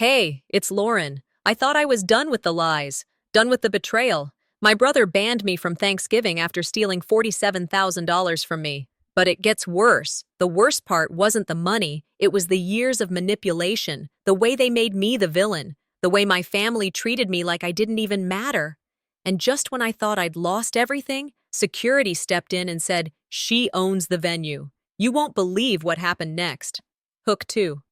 Hey, it's Lauren. I thought I was done with the lies, done with the betrayal. My brother banned me from Thanksgiving after stealing $47,000 from me. But it gets worse. The worst part wasn't the money, it was the years of manipulation, the way they made me the villain, the way my family treated me like I didn't even matter. And just when I thought I'd lost everything, security stepped in and said, "She owns the venue." You won't believe what happened next. Hook 2.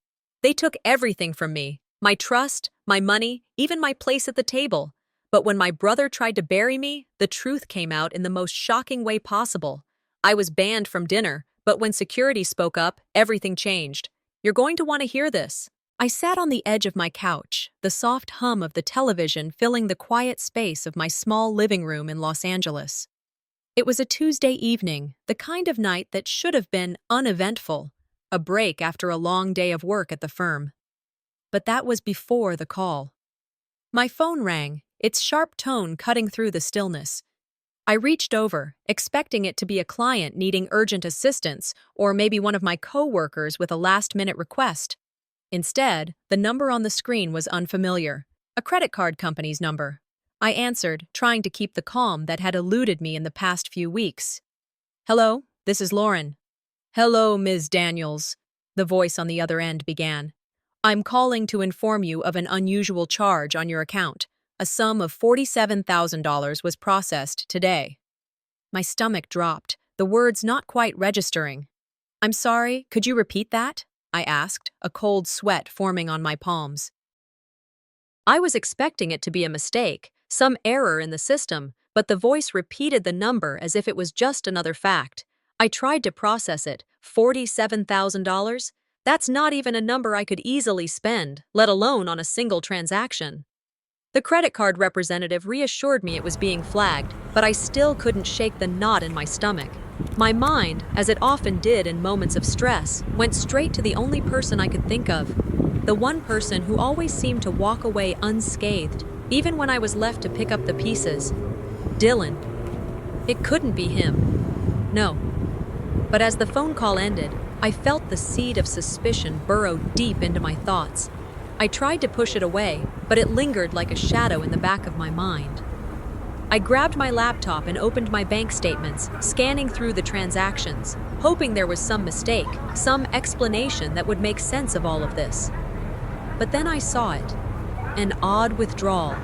They took everything from me. My trust, my money, even my place at the table. But when my brother tried to bury me, the truth came out in the most shocking way possible. I was banned from dinner, but when security spoke up, everything changed. You're going to want to hear this. I sat on the edge of my couch, the soft hum of the television filling the quiet space of my small living room in Los Angeles. It was a Tuesday evening, the kind of night that should have been uneventful, a break after a long day of work at the firm. But that was before the call. My phone rang, its sharp tone cutting through the stillness. I reached over, expecting it to be a client needing urgent assistance or maybe one of my coworkers with a last-minute request. Instead, the number on the screen was unfamiliar, a credit card company's number. I answered, trying to keep the calm that had eluded me in the past few weeks. "Hello, this is Lauren." "Hello, Ms. Daniels," the voice on the other end began. "I'm calling to inform you of an unusual charge on your account. A sum of $47,000 was processed today." My stomach dropped, the words not quite registering. "I'm sorry, could you repeat that?" I asked, a cold sweat forming on my palms. I was expecting it to be a mistake, some error in the system, but the voice repeated the number as if it was just another fact. I tried to process it. $47,000? That's not even a number I could easily spend, let alone on a single transaction. The credit card representative reassured me it was being flagged, but I still couldn't shake the knot in my stomach. My mind, as it often did in moments of stress, went straight to the only person I could think of. The one person who always seemed to walk away unscathed, even when I was left to pick up the pieces. Dylan. It couldn't be him. No. But as the phone call ended, I felt the seed of suspicion burrow deep into my thoughts. I tried to push it away, but it lingered like a shadow in the back of my mind. I grabbed my laptop and opened my bank statements, scanning through the transactions, hoping there was some mistake, some explanation that would make sense of all of this. But then I saw it. An odd withdrawal.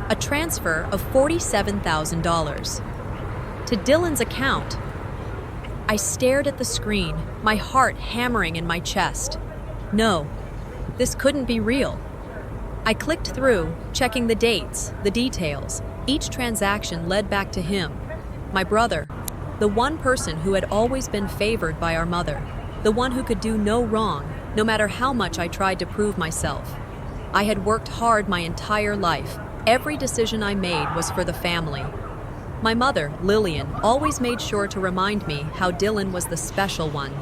A transfer of $47,000. To Dylan's account. I stared at the screen, my heart hammering in my chest. No, this couldn't be real. I clicked through, checking the dates, the details. Each transaction led back to him, my brother, the one person who had always been favored by our mother, the one who could do no wrong, no matter how much I tried to prove myself. I had worked hard my entire life. Every decision I made was for the family. My mother, Lillian, always made sure to remind me how Dylan was the special one.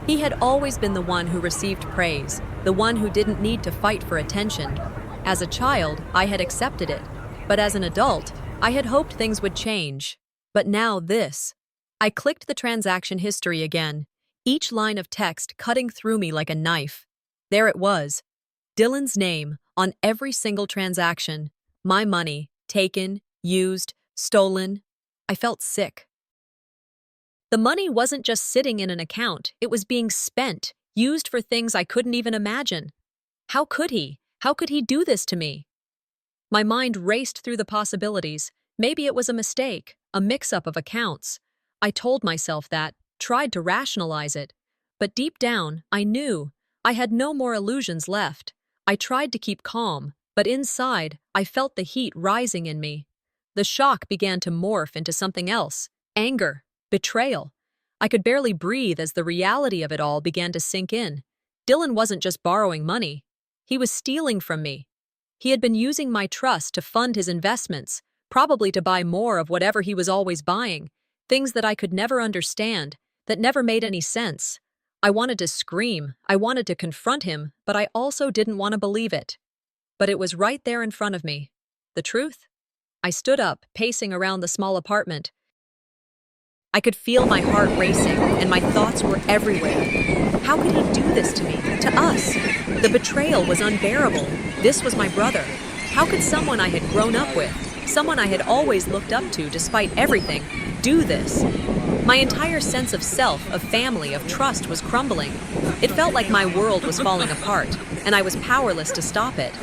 He had always been the one who received praise, the one who didn't need to fight for attention. As a child, I had accepted it, but as an adult, I had hoped things would change. But now this. I clicked the transaction history again, each line of text cutting through me like a knife. There it was, Dylan's name on every single transaction, my money, taken, used, stolen. I felt sick. The money wasn't just sitting in an account, it was being spent, used for things I couldn't even imagine. How could he? How could he do this to me? My mind raced through the possibilities. Maybe it was a mistake, a mix-up of accounts. I told myself that, tried to rationalize it. But deep down, I knew. I had no more illusions left. I tried to keep calm, but inside, I felt the heat rising in me. The shock began to morph into something else, anger, betrayal. I could barely breathe as the reality of it all began to sink in. Dylan wasn't just borrowing money. He was stealing from me. He had been using my trust to fund his investments, probably to buy more of whatever he was always buying, things that I could never understand, that never made any sense. I wanted to scream, I wanted to confront him, but I also didn't want to believe it. But it was right there in front of me. The truth? I stood up, pacing around the small apartment. I could feel my heart racing, and my thoughts were everywhere. How could he do this to me, to us? The betrayal was unbearable. This was my brother. How could someone I had grown up with, someone I had always looked up to despite everything, do this? My entire sense of self, of family, of trust was crumbling. It felt like my world was falling apart, and I was powerless to stop it.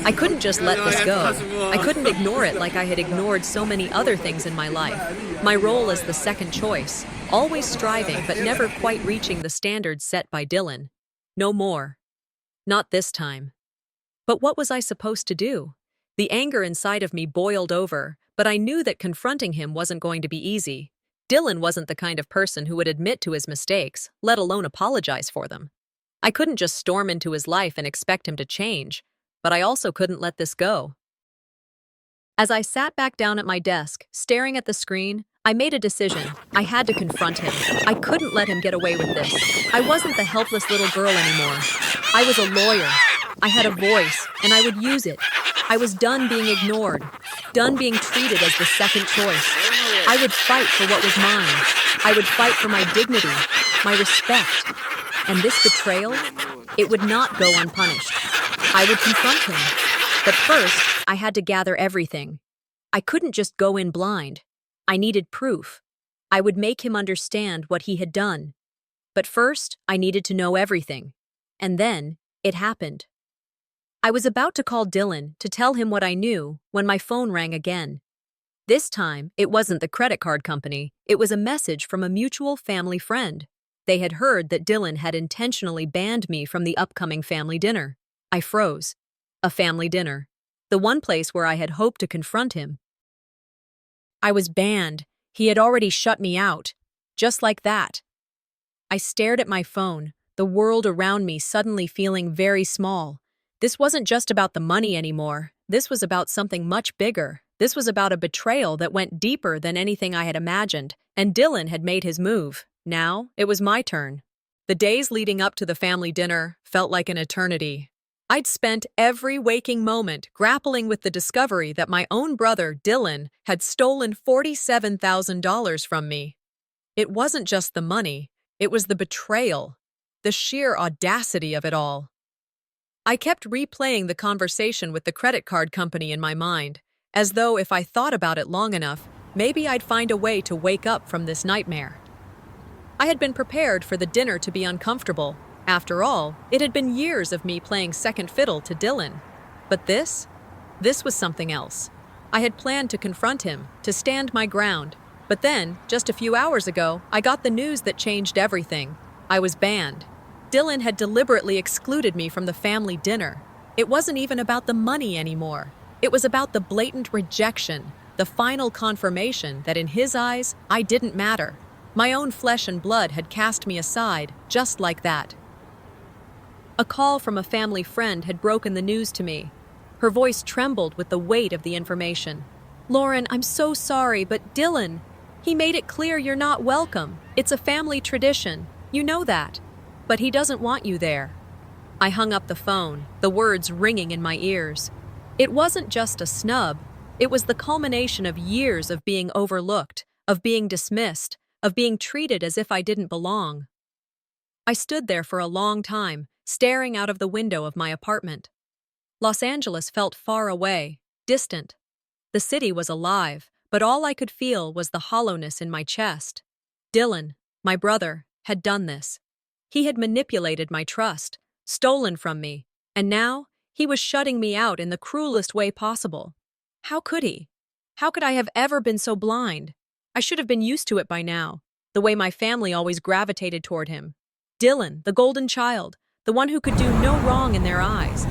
I couldn't just let this go. I couldn't ignore it like I had ignored so many other things in my life. My role as the second choice, always striving but never quite reaching the standards set by Dylan. No more. Not this time. But what was I supposed to do? The anger inside of me boiled over, but I knew that confronting him wasn't going to be easy. Dylan wasn't the kind of person who would admit to his mistakes, let alone apologize for them. I couldn't just storm into his life and expect him to change, but I also couldn't let this go. As I sat back down at my desk, staring at the screen, I made a decision. I had to confront him. I couldn't let him get away with this. I wasn't the helpless little girl anymore. I was a lawyer. I had a voice, and I would use it. I was done being ignored, done being treated as the second choice. I would fight for what was mine. I would fight for my dignity, my respect. And this betrayal, it would not go unpunished. I would confront him. But first, I had to gather everything. I couldn't just go in blind. I needed proof. I would make him understand what he had done. But first, I needed to know everything. And then, it happened. I was about to call Dylan to tell him what I knew when my phone rang again. This time, it wasn't the credit card company. It was a message from a mutual family friend. They had heard that Dylan had intentionally banned me from the upcoming family dinner. I froze. A family dinner. The one place where I had hoped to confront him. I was banned. He had already shut me out. Just like that. I stared at my phone, the world around me suddenly feeling very small. This wasn't just about the money anymore. This was about something much bigger. This was about a betrayal that went deeper than anything I had imagined, and Dylan had made his move. Now, it was my turn. The days leading up to the family dinner felt like an eternity. I'd spent every waking moment grappling with the discovery that my own brother, Dylan, had stolen $47,000 from me. It wasn't just the money, it was the betrayal, the sheer audacity of it all. I kept replaying the conversation with the credit card company in my mind, as though if I thought about it long enough, maybe I'd find a way to wake up from this nightmare. I had been prepared for the dinner to be uncomfortable. After all, it had been years of me playing second fiddle to Dylan. But this was something else. I had planned to confront him, to stand my ground. But then, just a few hours ago, I got the news that changed everything. I was banned. Dylan had deliberately excluded me from the family dinner. It wasn't even about the money anymore. It was about the blatant rejection, the final confirmation that in his eyes, I didn't matter. My own flesh and blood had cast me aside, just like that. A call from a family friend had broken the news to me. Her voice trembled with the weight of the information. "Lauren, I'm so sorry, but Dylan, he made it clear you're not welcome. It's a family tradition. You know that. But he doesn't want you there." I hung up the phone, the words ringing in my ears. It wasn't just a snub. It was the culmination of years of being overlooked, of being dismissed, of being treated as if I didn't belong. I stood there for a long time, staring out of the window of my apartment. Los Angeles felt far away, distant. The city was alive, but all I could feel was the hollowness in my chest. Dylan, my brother, had done this. He had manipulated my trust, stolen from me, and now he was shutting me out in the cruelest way possible. How could he? How could I have ever been so blind? I should have been used to it by now, the way my family always gravitated toward him. Dylan, the golden child, the one who could do no wrong in their eyes.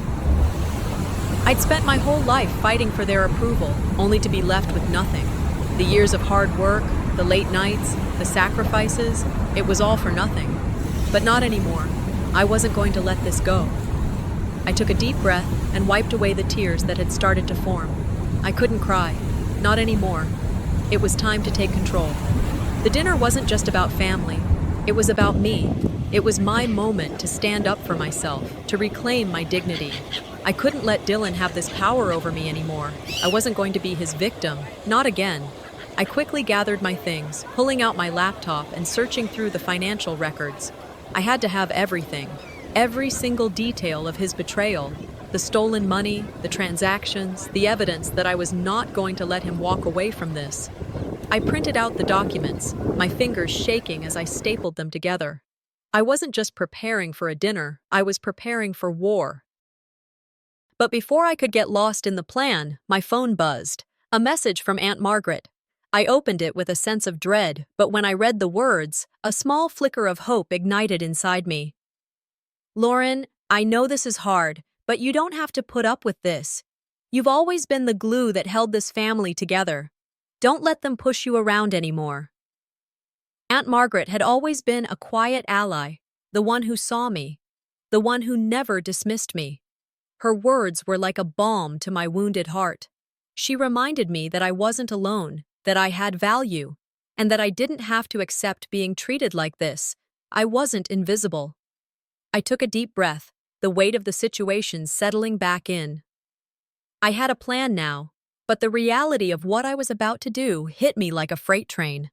I'd spent my whole life fighting for their approval, only to be left with nothing. The years of hard work, the late nights, the sacrifices, it was all for nothing. But not anymore. I wasn't going to let this go. I took a deep breath and wiped away the tears that had started to form. I couldn't cry. Not anymore. It was time to take control. The dinner wasn't just about family. It was about me. It was my moment to stand up for myself, to reclaim my dignity. I couldn't let Dylan have this power over me anymore. I wasn't going to be his victim. Not again. I quickly gathered my things, pulling out my laptop and searching through the financial records. I had to have everything, every single detail of his betrayal, the stolen money, the transactions, the evidence that I was not going to let him walk away from this. I printed out the documents, my fingers shaking as I stapled them together. I wasn't just preparing for a dinner, I was preparing for war. But before I could get lost in the plan, my phone buzzed. A message from Aunt Margaret. I opened it with a sense of dread, but when I read the words, a small flicker of hope ignited inside me. Lauren, I know this is hard, but you don't have to put up with this. You've always been the glue that held this family together. Don't let them push you around anymore. Aunt Margaret had always been a quiet ally, the one who saw me, the one who never dismissed me. Her words were like a balm to my wounded heart. She reminded me that I wasn't alone, that I had value, and that I didn't have to accept being treated like this. I wasn't invisible. I took a deep breath, the weight of the situation settling back in. I had a plan now, but the reality of what I was about to do hit me like a freight train.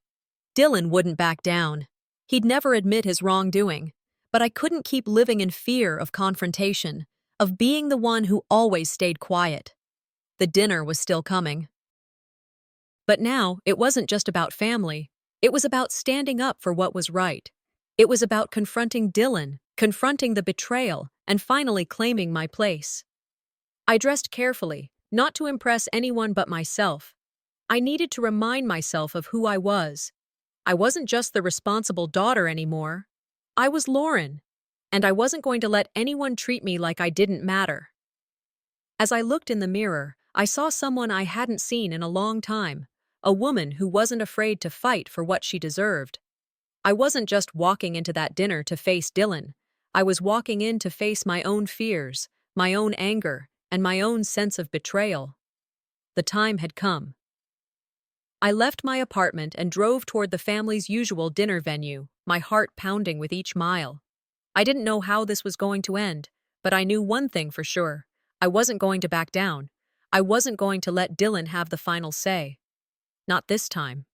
Dylan wouldn't back down. He'd never admit his wrongdoing, but I couldn't keep living in fear of confrontation, of being the one who always stayed quiet. The dinner was still coming. But now, it wasn't just about family. It was about standing up for what was right. It was about confronting Dylan, confronting the betrayal, and finally claiming my place. I dressed carefully, not to impress anyone but myself. I needed to remind myself of who I was. I wasn't just the responsible daughter anymore. I was Lauren, and I wasn't going to let anyone treat me like I didn't matter. As I looked in the mirror, I saw someone I hadn't seen in a long time, a woman who wasn't afraid to fight for what she deserved. I wasn't just walking into that dinner to face Dylan. I was walking in to face my own fears, my own anger, and my own sense of betrayal. The time had come. I left my apartment and drove toward the family's usual dinner venue, my heart pounding with each mile. I didn't know how this was going to end, but I knew one thing for sure. I wasn't going to back down. I wasn't going to let Dylan have the final say. Not this time.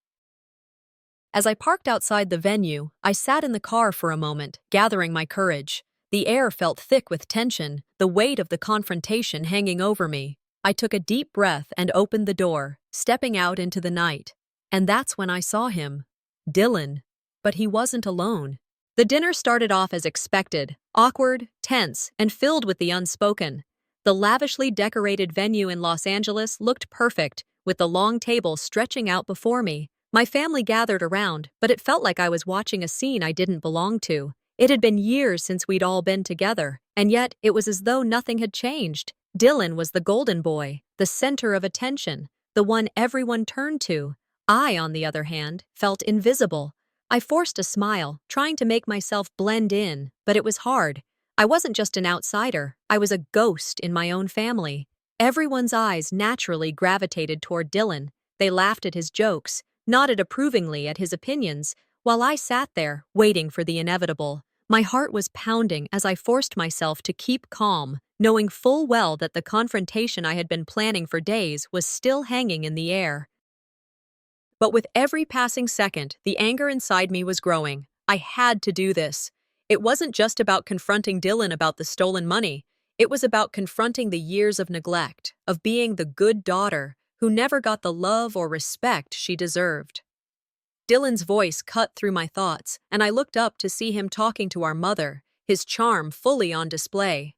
As I parked outside the venue, I sat in the car for a moment, gathering my courage. The air felt thick with tension, the weight of the confrontation hanging over me. I took a deep breath and opened the door, stepping out into the night. And that's when I saw him. Dylan. But he wasn't alone. The dinner started off as expected, awkward, tense, and filled with the unspoken. The lavishly decorated venue in Los Angeles looked perfect, with the long table stretching out before me. My family gathered around, but it felt like I was watching a scene I didn't belong to. It had been years since we'd all been together, and yet it was as though nothing had changed. Dylan was the golden boy, the center of attention, the one everyone turned to. I, on the other hand, felt invisible. I forced a smile, trying to make myself blend in, but it was hard. I wasn't just an outsider, I was a ghost in my own family. Everyone's eyes naturally gravitated toward Dylan. They laughed at his jokes, nodded approvingly at his opinions, while I sat there, waiting for the inevitable. My heart was pounding as I forced myself to keep calm, knowing full well that the confrontation I had been planning for days was still hanging in the air. But with every passing second, the anger inside me was growing. I had to do this. It wasn't just about confronting Dylan about the stolen money. It was about confronting the years of neglect, of being the good daughter who never got the love or respect she deserved. Dylan's voice cut through my thoughts, and I looked up to see him talking to our mother, his charm fully on display.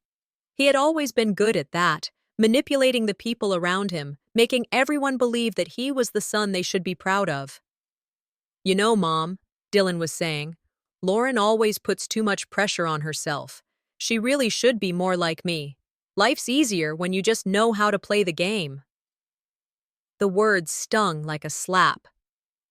He had always been good at that, manipulating the people around him, making everyone believe that he was the son they should be proud of. "You know, Mom," Dylan was saying, "Lauren always puts too much pressure on herself. She really should be more like me. Life's easier when you just know how to play the game." The words stung like a slap.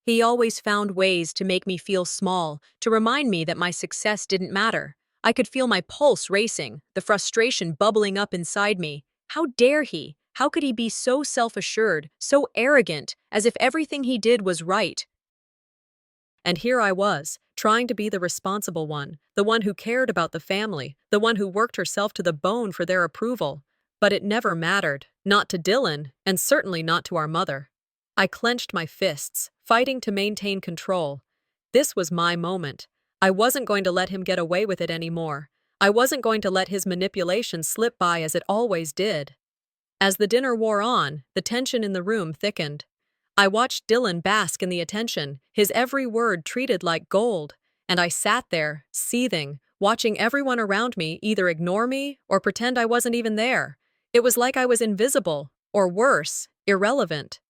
He always found ways to make me feel small, to remind me that my success didn't matter. I could feel my pulse racing, the frustration bubbling up inside me. How dare he? How could he be so self-assured, so arrogant, as if everything he did was right? And here I was, trying to be the responsible one, the one who cared about the family, the one who worked herself to the bone for their approval. But it never mattered, not to Dylan, and certainly not to our mother. I clenched my fists, fighting to maintain control. This was my moment. I wasn't going to let him get away with it anymore. I wasn't going to let his manipulation slip by as it always did. As the dinner wore on, the tension in the room thickened. I watched Dylan bask in the attention, his every word treated like gold, and I sat there, seething, watching everyone around me either ignore me or pretend I wasn't even there. It was like I was invisible, or worse, irrelevant.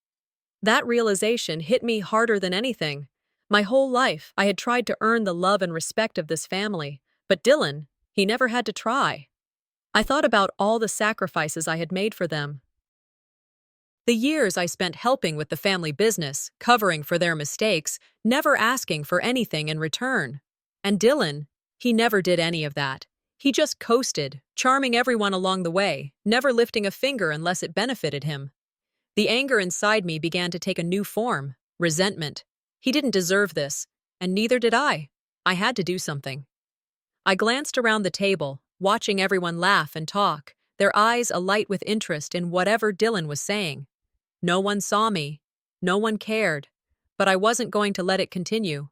That realization hit me harder than anything. My whole life, I had tried to earn the love and respect of this family, but Dylan, he never had to try. I thought about all the sacrifices I had made for them. The years I spent helping with the family business, covering for their mistakes, never asking for anything in return. And Dylan, he never did any of that. He just coasted, charming everyone along the way, never lifting a finger unless it benefited him. The anger inside me began to take a new form, resentment. He didn't deserve this, and neither did I. I had to do something. I glanced around the table, watching everyone laugh and talk, their eyes alight with interest in whatever Dylan was saying. No one saw me. No one cared. But I wasn't going to let it continue.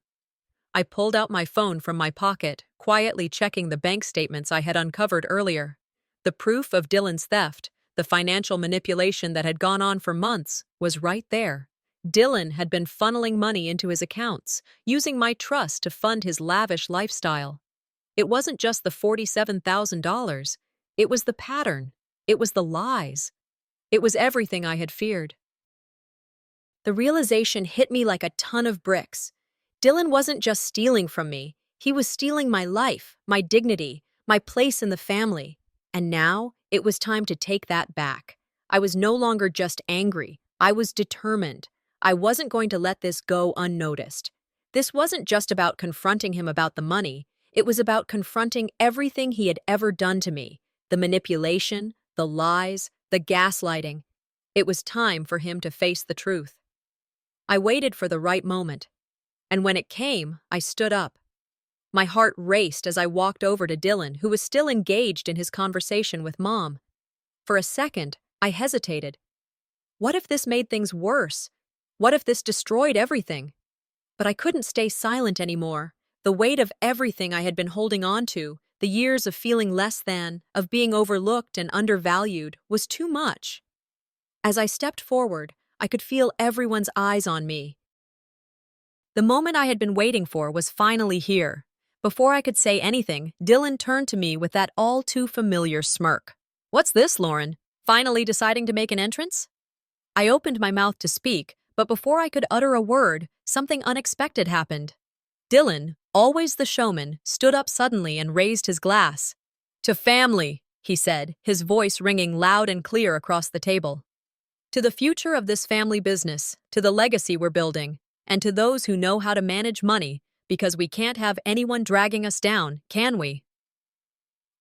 I pulled out my phone from my pocket, quietly checking the bank statements I had uncovered earlier. The proof of Dylan's theft, the financial manipulation that had gone on for months, was right there. Dylan had been funneling money into his accounts, using my trust to fund his lavish lifestyle. It wasn't just the $47,000. It was the pattern. It was the lies. It was everything I had feared. The realization hit me like a ton of bricks. Dylan wasn't just stealing from me. He was stealing my life, my dignity, my place in the family. And now, it was time to take that back. I was no longer just angry. I was determined. I wasn't going to let this go unnoticed. This wasn't just about confronting him about the money. It was about confronting everything he had ever done to me. The manipulation, the lies, the gaslighting. It was time for him to face the truth. I waited for the right moment. And when it came, I stood up. My heart raced as I walked over to Dylan, who was still engaged in his conversation with Mom. For a second, I hesitated. What if this made things worse? What if this destroyed everything? But I couldn't stay silent anymore. The weight of everything I had been holding on to, the years of feeling less than, of being overlooked and undervalued, was too much. As I stepped forward, I could feel everyone's eyes on me. The moment I had been waiting for was finally here. Before I could say anything, Dylan turned to me with that all-too-familiar smirk. "What's this, Lauren? Finally deciding to make an entrance?" I opened my mouth to speak, but before I could utter a word, something unexpected happened. Dylan, always the showman, stood up suddenly and raised his glass. "To family," he said, his voice ringing loud and clear across the table. "To the future of this family business, to the legacy we're building, and to those who know how to manage money, because we can't have anyone dragging us down, can we?"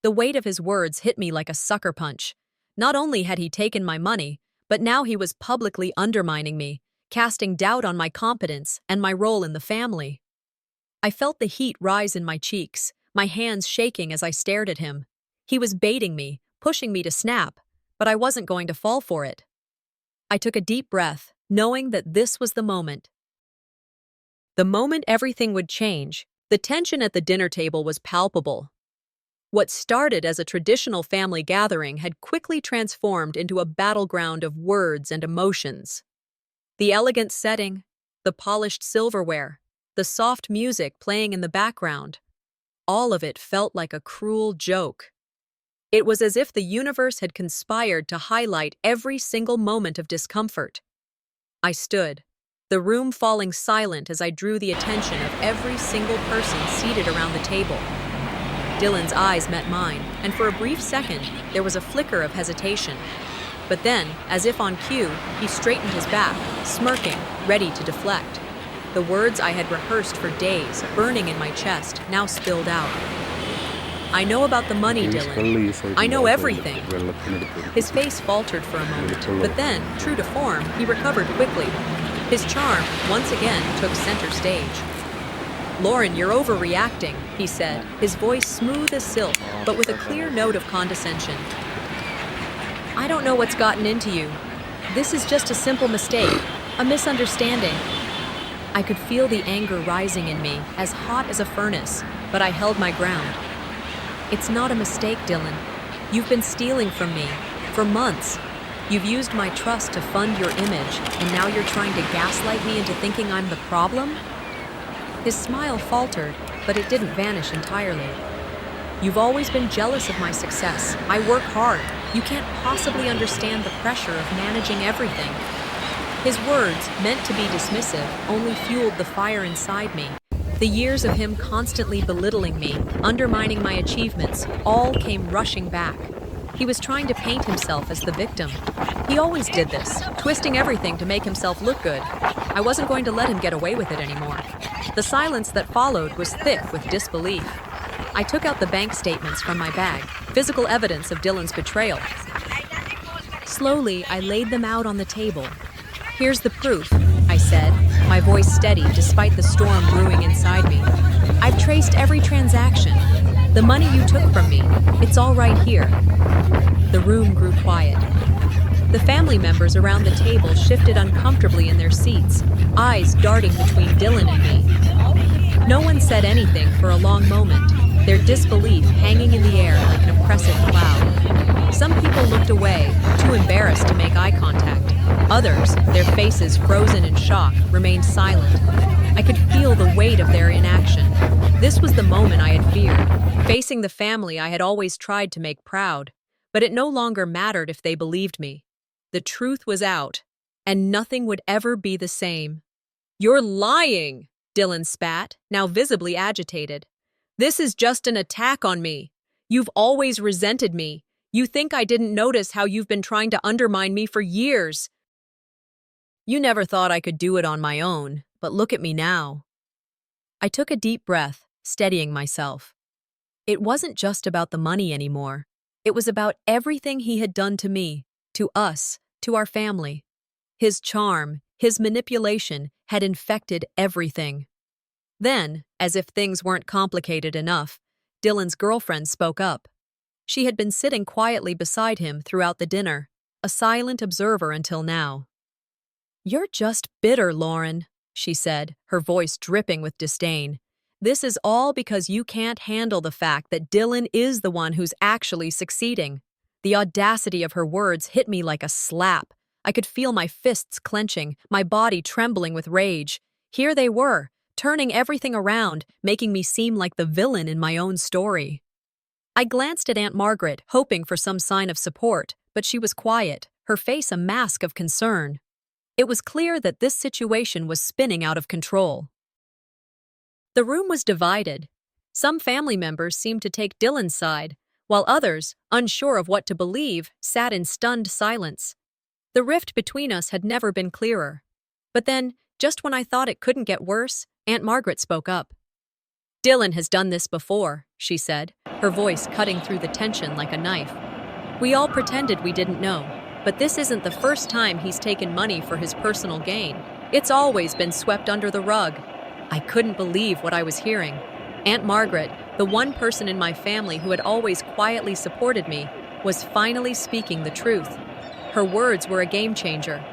The weight of his words hit me like a sucker punch. Not only had he taken my money, but now he was publicly undermining me, casting doubt on my competence and my role in the family. I felt the heat rise in my cheeks, my hands shaking as I stared at him. He was baiting me, pushing me to snap, but I wasn't going to fall for it. I took a deep breath, knowing that this was the moment. The moment everything would change. The tension at the dinner table was palpable. What started as a traditional family gathering had quickly transformed into a battleground of words and emotions. The elegant setting, the polished silverware, the soft music playing in the background, all of it felt like a cruel joke. It was as if the universe had conspired to highlight every single moment of discomfort. I stood, the room falling silent as I drew the attention of every single person seated around the table. Dylan's eyes met mine, and for a brief second, there was a flicker of hesitation. But then, as if on cue, he straightened his back, smirking, ready to deflect. The words I had rehearsed for days, burning in my chest, now spilled out. "I know about the money, Dylan. I know everything." His face faltered for a moment, but then, true to form, he recovered quickly. His charm, once again, took center stage. "Lauren, you're overreacting," he said, his voice smooth as silk, but with a clear note of condescension. "I don't know what's gotten into you. This is just a simple mistake, a misunderstanding." I could feel the anger rising in me, as hot as a furnace. but I held my ground. It's not a mistake, Dylan. You've been stealing from me for months. You've used my trust to fund your image, and now you're trying to gaslight me into thinking I'm the problem? His smile faltered, but it didn't vanish entirely. You've always been jealous of my success. I work hard. You can't possibly understand the pressure of managing everything. His words, meant to be dismissive, only fueled the fire inside me. The years of him constantly belittling me, undermining my achievements, all came rushing back. He was trying to paint himself as the victim. He always did this, twisting everything to make himself look good. I wasn't going to let him get away with it anymore. The silence that followed was thick with disbelief. I took out the bank statements from my bag, physical evidence of Dylan's betrayal. Slowly, I laid them out on the table. Here's the proof, I said, my voice steady despite the storm brewing inside me. I've traced every transaction. The money you took from me, it's all right here. The room grew quiet. The family members around the table shifted uncomfortably in their seats, eyes darting between Dylan and me. No one said anything for a long moment, their disbelief hanging in the air like an oppressive cloud. Some people looked away, too embarrassed to make eye contact. Others, their faces frozen in shock, remained silent. I could feel the weight of their inaction. This was the moment I had feared, facing the family I had always tried to make proud. But it no longer mattered if they believed me. The truth was out, and nothing would ever be the same. You're lying, Dylan spat, now visibly agitated. This is just an attack on me. You've always resented me. You think I didn't notice how you've been trying to undermine me for years. You never thought I could do it on my own, but look at me now. I took a deep breath, steadying myself. It wasn't just about the money anymore. It was about everything he had done to me, to us, to our family. His charm, his manipulation had infected everything. Then, as if things weren't complicated enough, Dylan's girlfriend spoke up. She had been sitting quietly beside him throughout the dinner, a silent observer until now. You're just bitter, Lauren, she said, her voice dripping with disdain. This is all because you can't handle the fact that Dylan is the one who's actually succeeding. The audacity of her words hit me like a slap. I could feel my fists clenching, my body trembling with rage. Here they were, turning everything around, making me seem like the villain in my own story. I glanced at Aunt Margaret, hoping for some sign of support, but she was quiet, her face a mask of concern. It was clear that this situation was spinning out of control. The room was divided. Some family members seemed to take Dylan's side, while others, unsure of what to believe, sat in stunned silence. The rift between us had never been clearer. But then, just when I thought it couldn't get worse, Aunt Margaret spoke up. Dylan has done this before, she said, her voice cutting through the tension like a knife. We all pretended we didn't know, but this isn't the first time he's taken money for his personal gain. It's always been swept under the rug. I couldn't believe what I was hearing. Aunt Margaret, the one person in my family who had always quietly supported me, was finally speaking the truth. Her words were a game changer.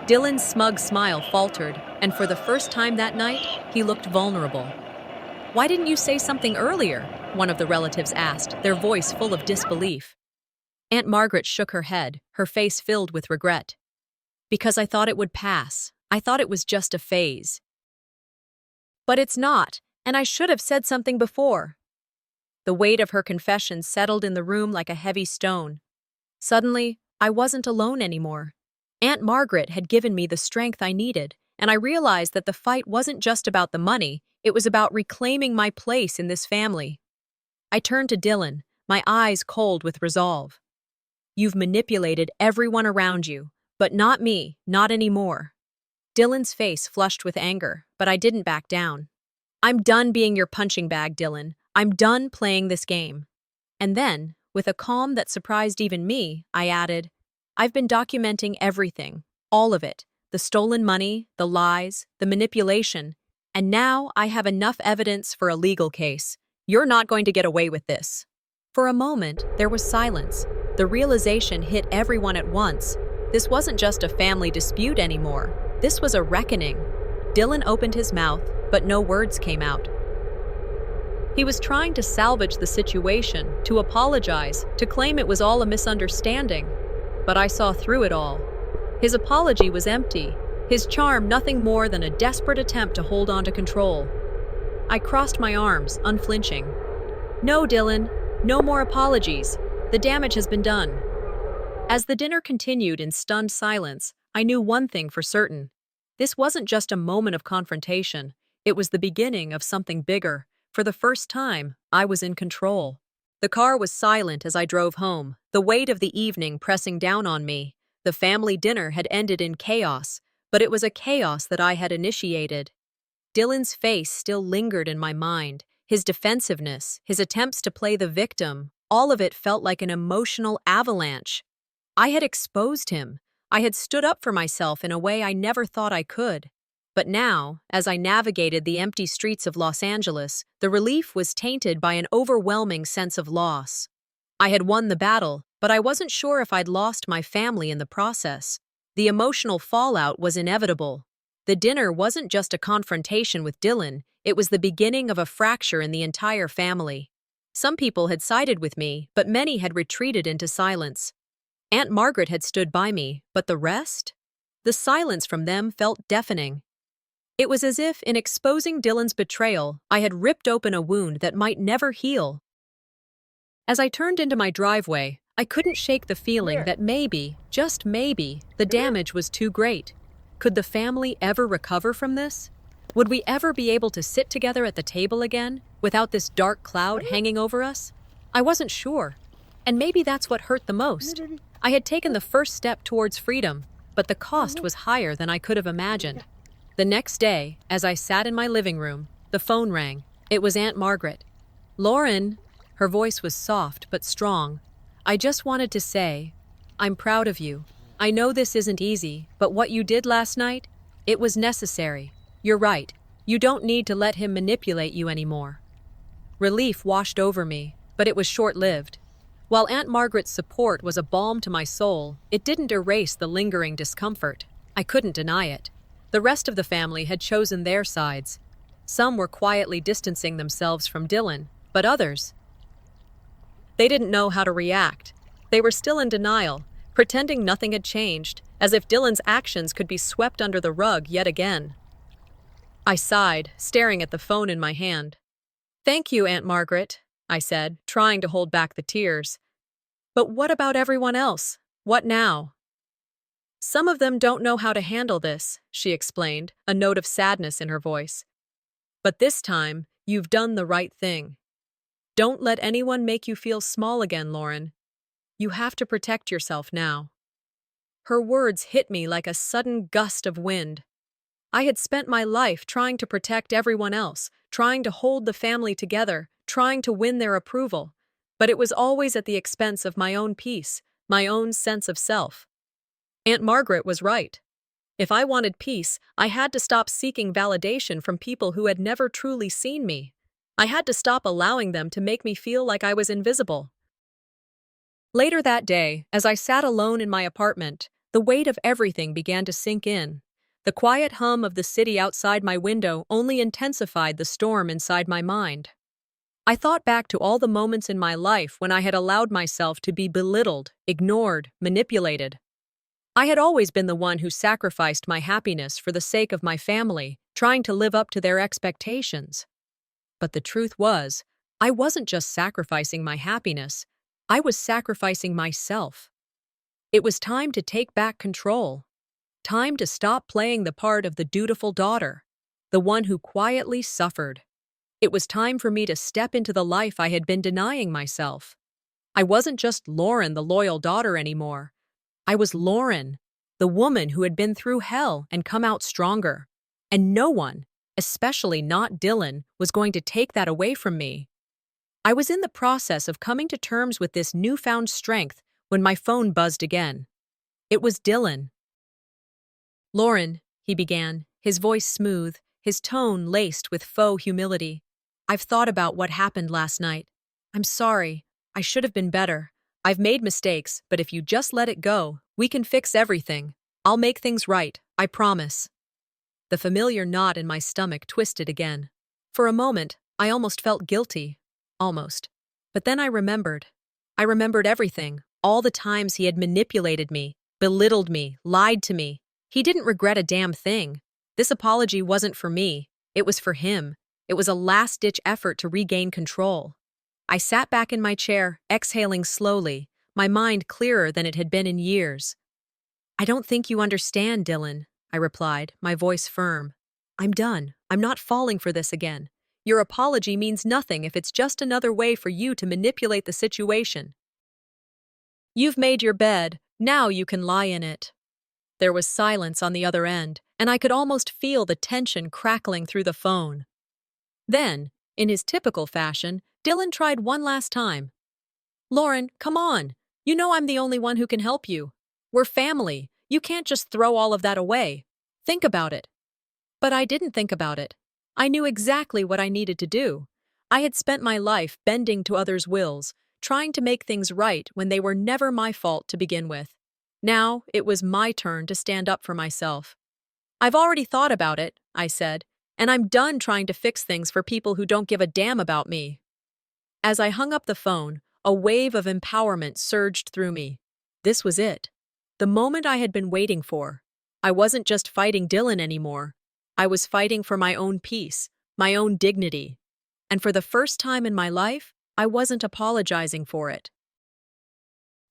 Dylan's smug smile faltered, and for the first time that night, he looked vulnerable. Why didn't you say something earlier? One of the relatives asked, their voice full of disbelief. Aunt Margaret shook her head, her face filled with regret. Because I thought it would pass. I thought it was just a phase. But it's not, and I should have said something before. The weight of her confession settled in the room like a heavy stone. Suddenly, I wasn't alone anymore. Aunt Margaret had given me the strength I needed, and I realized that the fight wasn't just about the money, it was about reclaiming my place in this family. I turned to Dylan, my eyes cold with resolve. You've manipulated everyone around you, but not me, not anymore. Dylan's face flushed with anger, but I didn't back down. I'm done being your punching bag, Dylan. I'm done playing this game. And then, with a calm that surprised even me, I added, I've been documenting everything, all of it, the stolen money, the lies, the manipulation, and now I have enough evidence for a legal case. You're not going to get away with this. For a moment, there was silence. The realization hit everyone at once. This wasn't just a family dispute anymore. This was a reckoning. Dylan opened his mouth, but no words came out. He was trying to salvage the situation, to apologize, to claim it was all a misunderstanding. But I saw through it all. His apology was empty, his charm nothing more than a desperate attempt to hold on to control. I crossed my arms, unflinching. "No, Dylan, no more apologies. The damage has been done." As the dinner continued in stunned silence, I knew one thing for certain. This wasn't just a moment of confrontation. It was the beginning of something bigger. For the first time, I was in control. The car was silent as I drove home, the weight of the evening pressing down on me. The family dinner had ended in chaos, but it was a chaos that I had initiated. Dylan's face still lingered in my mind. His defensiveness, his attempts to play the victim, all of it felt like an emotional avalanche. I had exposed him. I had stood up for myself in a way I never thought I could. But now, as I navigated the empty streets of Los Angeles, the relief was tainted by an overwhelming sense of loss. I had won the battle, but I wasn't sure if I'd lost my family in the process. The emotional fallout was inevitable. The dinner wasn't just a confrontation with Dylan, it was the beginning of a fracture in the entire family. Some people had sided with me, but many had retreated into silence. Aunt Margaret had stood by me, but the rest? The silence from them felt deafening. It was as if, in exposing Dylan's betrayal, I had ripped open a wound that might never heal. As I turned into my driveway, I couldn't shake the feeling that maybe, just maybe, the damage was too great. Could the family ever recover from this? Would we ever be able to sit together at the table again, without this dark cloud hanging over us? I wasn't sure. And maybe that's what hurt the most. I had taken the first step towards freedom, but the cost was higher than I could have imagined. The next day, as I sat in my living room, the phone rang. It was Aunt Margaret. "Lauren," her voice was soft but strong. "I just wanted to say, I'm proud of you. I know this isn't easy, but what you did last night, it was necessary. You're right. You don't need to let him manipulate you anymore." Relief washed over me, but it was short-lived. While Aunt Margaret's support was a balm to my soul, it didn't erase the lingering discomfort. I couldn't deny it. The rest of the family had chosen their sides. Some were quietly distancing themselves from Dylan, but others, they didn't know how to react. They were still in denial, pretending nothing had changed, as if Dylan's actions could be swept under the rug yet again. I sighed, staring at the phone in my hand. "Thank you, Aunt Margaret," I said, trying to hold back the tears. "But what about everyone else? What now?" "Some of them don't know how to handle this," she explained, a note of sadness in her voice. "But this time, you've done the right thing. Don't let anyone make you feel small again, Lauren. You have to protect yourself now." Her words hit me like a sudden gust of wind. I had spent my life trying to protect everyone else, trying to hold the family together, trying to win their approval. But it was always at the expense of my own peace, my own sense of self. Aunt Margaret was right. If I wanted peace, I had to stop seeking validation from people who had never truly seen me. I had to stop allowing them to make me feel like I was invisible. Later that day, as I sat alone in my apartment, the weight of everything began to sink in. The quiet hum of the city outside my window only intensified the storm inside my mind. I thought back to all the moments in my life when I had allowed myself to be belittled, ignored, manipulated. I had always been the one who sacrificed my happiness for the sake of my family, trying to live up to their expectations. But the truth was, I wasn't just sacrificing my happiness, I was sacrificing myself. It was time to take back control. Time to stop playing the part of the dutiful daughter, the one who quietly suffered. It was time for me to step into the life I had been denying myself. I wasn't just Lauren, the loyal daughter, anymore. I was Lauren, the woman who had been through hell and come out stronger. And no one, especially not Dylan, was going to take that away from me. I was in the process of coming to terms with this newfound strength when my phone buzzed again. It was Dylan. "Lauren," he began, his voice smooth, his tone laced with faux humility. "I've thought about what happened last night. I'm sorry. I should have been better. I've made mistakes, but if you just let it go, we can fix everything. I'll make things right, I promise." The familiar knot in my stomach twisted again. For a moment, I almost felt guilty. Almost. But then I remembered. I remembered everything, all the times he had manipulated me, belittled me, lied to me. He didn't regret a damn thing. This apology wasn't for me. It was for him. It was a last-ditch effort to regain control. I sat back in my chair, exhaling slowly, my mind clearer than it had been in years. "I don't think you understand, Dylan," I replied, my voice firm. "I'm done. I'm not falling for this again. Your apology means nothing if it's just another way for you to manipulate the situation. You've made your bed. Now you can lie in it." There was silence on the other end, and I could almost feel the tension crackling through the phone. Then, in his typical fashion, Dylan tried one last time. "Lauren, come on. You know I'm the only one who can help you. We're family. You can't just throw all of that away. Think about it." But I didn't think about it. I knew exactly what I needed to do. I had spent my life bending to others' wills, trying to make things right when they were never my fault to begin with. Now, it was my turn to stand up for myself. "I've already thought about it," I said, "and I'm done trying to fix things for people who don't give a damn about me." As I hung up the phone, a wave of empowerment surged through me. This was it. The moment I had been waiting for. I wasn't just fighting Dylan anymore. I was fighting for my own peace, my own dignity. And for the first time in my life, I wasn't apologizing for it.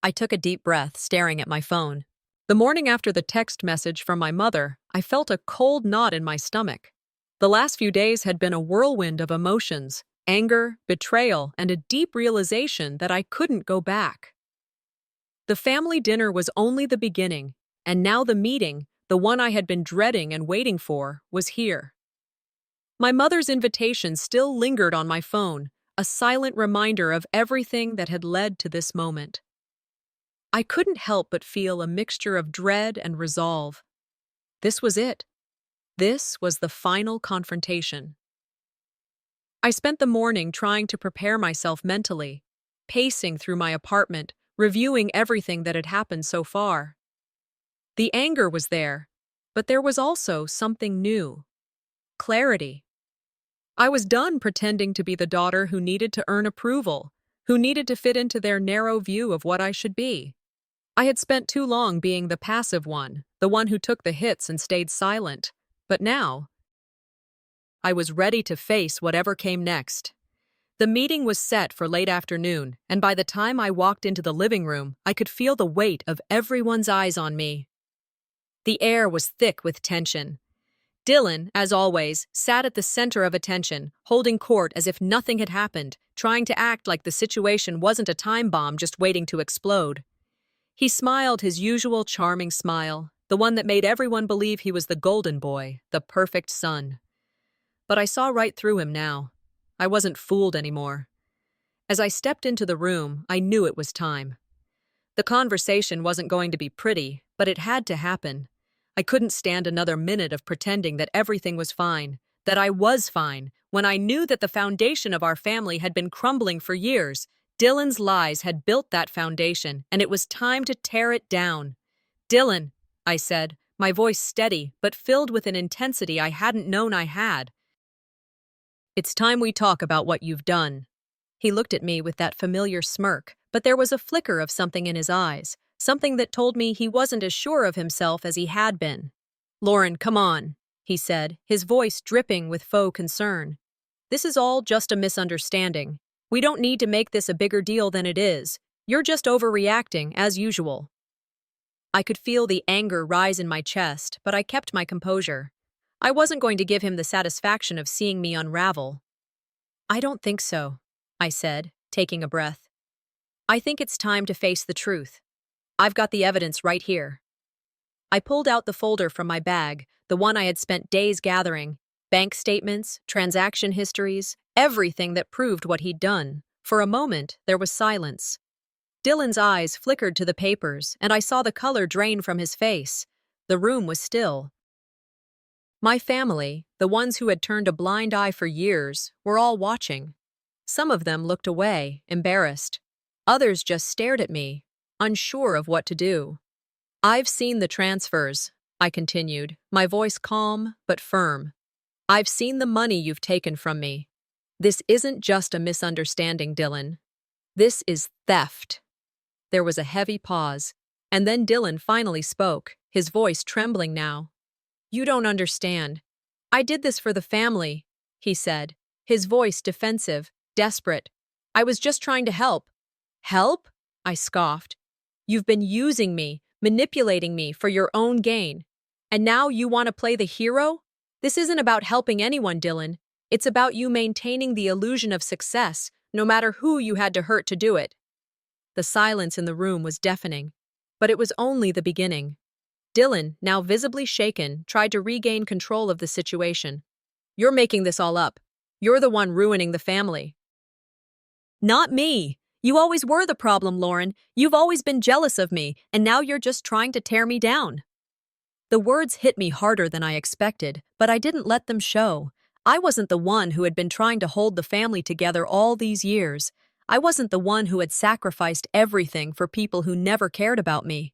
I took a deep breath, staring at my phone. The morning after the text message from my mother, I felt a cold knot in my stomach. The last few days had been a whirlwind of emotions, anger, betrayal, and a deep realization that I couldn't go back. The family dinner was only the beginning, and now the meeting, the one I had been dreading and waiting for, was here. My mother's invitation still lingered on my phone, a silent reminder of everything that had led to this moment. I couldn't help but feel a mixture of dread and resolve. This was it. This was the final confrontation. I spent the morning trying to prepare myself mentally, pacing through my apartment, reviewing everything that had happened so far. The anger was there, but there was also something new. Clarity. I was done pretending to be the daughter who needed to earn approval, who needed to fit into their narrow view of what I should be. I had spent too long being the passive one, the one who took the hits and stayed silent. But now, I was ready to face whatever came next. The meeting was set for late afternoon, and by the time I walked into the living room, I could feel the weight of everyone's eyes on me. The air was thick with tension. Dylan, as always, sat at the center of attention, holding court as if nothing had happened, trying to act like the situation wasn't a time bomb just waiting to explode. He smiled his usual charming smile, the one that made everyone believe he was the golden boy, the perfect son. But I saw right through him now. I wasn't fooled anymore. As I stepped into the room, I knew it was time. The conversation wasn't going to be pretty, but it had to happen. I couldn't stand another minute of pretending that everything was fine, that I was fine, when I knew that the foundation of our family had been crumbling for years. Dylan's lies had built that foundation, and it was time to tear it down. "Dylan," I said, my voice steady, but filled with an intensity I hadn't known I had. "It's time we talk about what you've done." He looked at me with that familiar smirk, but there was a flicker of something in his eyes, something that told me he wasn't as sure of himself as he had been. "Lauren, come on," he said, his voice dripping with faux concern. "This is all just a misunderstanding. We don't need to make this a bigger deal than it is. You're just overreacting, as usual." I could feel the anger rise in my chest, but I kept my composure. I wasn't going to give him the satisfaction of seeing me unravel. "I don't think so," I said, taking a breath. "I think it's time to face the truth. I've got the evidence right here." I pulled out the folder from my bag, the one I had spent days gathering, bank statements, transaction histories, everything that proved what he'd done. For a moment, there was silence. Dylan's eyes flickered to the papers, and I saw the color drain from his face. The room was still. My family, the ones who had turned a blind eye for years, were all watching. Some of them looked away, embarrassed. Others just stared at me, unsure of what to do. "I've seen the transfers," I continued, my voice calm but firm. "I've seen the money you've taken from me. This isn't just a misunderstanding, Dylan. This is theft. There was a heavy pause, and then Dylan finally spoke, his voice trembling now. You don't understand. I did this for the family, he said, his voice defensive, desperate. I was just trying to help. Help? I scoffed. You've been using me, manipulating me for your own gain. And now you want to play the hero? This isn't about helping anyone, Dylan. It's about you maintaining the illusion of success, no matter who you had to hurt to do it. The silence in the room was deafening, but it was only the beginning. Dylan, now visibly shaken, tried to regain control of the situation. You're making this all up. You're the one ruining the family. Not me. You always were the problem, Lauren. You've always been jealous of me, and now you're just trying to tear me down. The words hit me harder than I expected, but I didn't let them show. I wasn't the one who had been trying to hold the family together all these years. I wasn't the one who had sacrificed everything for people who never cared about me.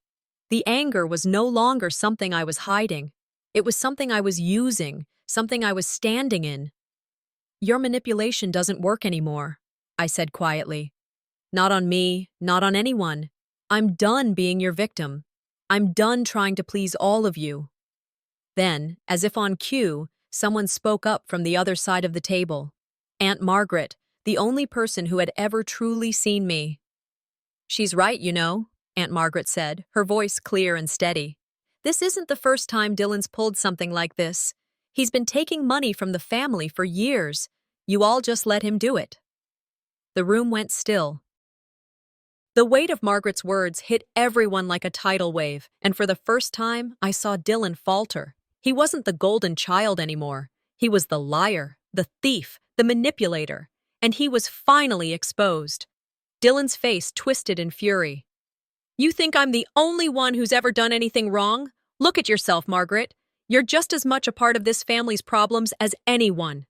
The anger was no longer something I was hiding. It was something I was using, something I was standing in. Your manipulation doesn't work anymore, I said quietly. Not on me, not on anyone. I'm done being your victim. I'm done trying to please all of you. Then, as if on cue, someone spoke up from the other side of the table. Aunt Margaret, the only person who had ever truly seen me. She's right, you know, Aunt Margaret said, her voice clear and steady. This isn't the first time Dylan's pulled something like this. He's been taking money from the family for years. You all just let him do it. The room went still. The weight of Margaret's words hit everyone like a tidal wave, and for the first time, I saw Dylan falter. He wasn't the golden child anymore. He was the liar, the thief, the manipulator, and he was finally exposed. Dylan's face twisted in fury. You think I'm the only one who's ever done anything wrong? Look at yourself, Margaret. You're just as much a part of this family's problems as anyone.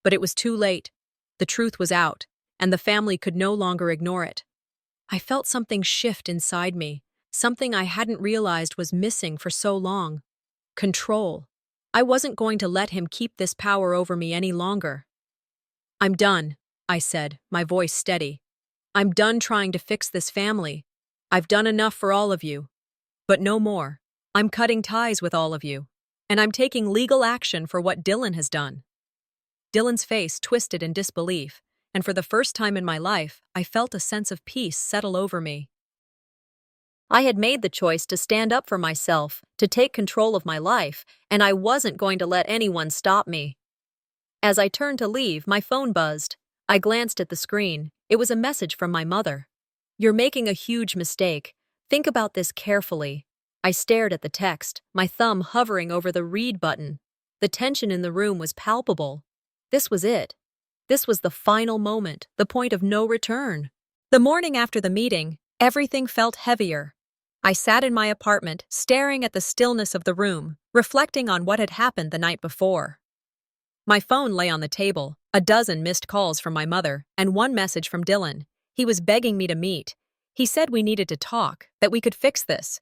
But it was too late. The truth was out, and the family could no longer ignore it. I felt something shift inside me, something I hadn't realized was missing for so long. Control. I wasn't going to let him keep this power over me any longer. I'm done, I said, my voice steady. I'm done trying to fix this family. I've done enough for all of you. But no more. I'm cutting ties with all of you. And I'm taking legal action for what Dylan has done. Dylan's face twisted in disbelief, and for the first time in my life, I felt a sense of peace settle over me. I had made the choice to stand up for myself, to take control of my life, and I wasn't going to let anyone stop me. As I turned to leave, my phone buzzed. I glanced at the screen. It was a message from my mother. You're making a huge mistake. Think about this carefully. I stared at the text, my thumb hovering over the read button. The tension in the room was palpable. This was it. This was the final moment, the point of no return. The morning after the meeting, everything felt heavier. I sat in my apartment, staring at the stillness of the room, reflecting on what had happened the night before. My phone lay on the table, a dozen missed calls from my mother, and one message from Dylan. He was begging me to meet. He said we needed to talk, that we could fix this.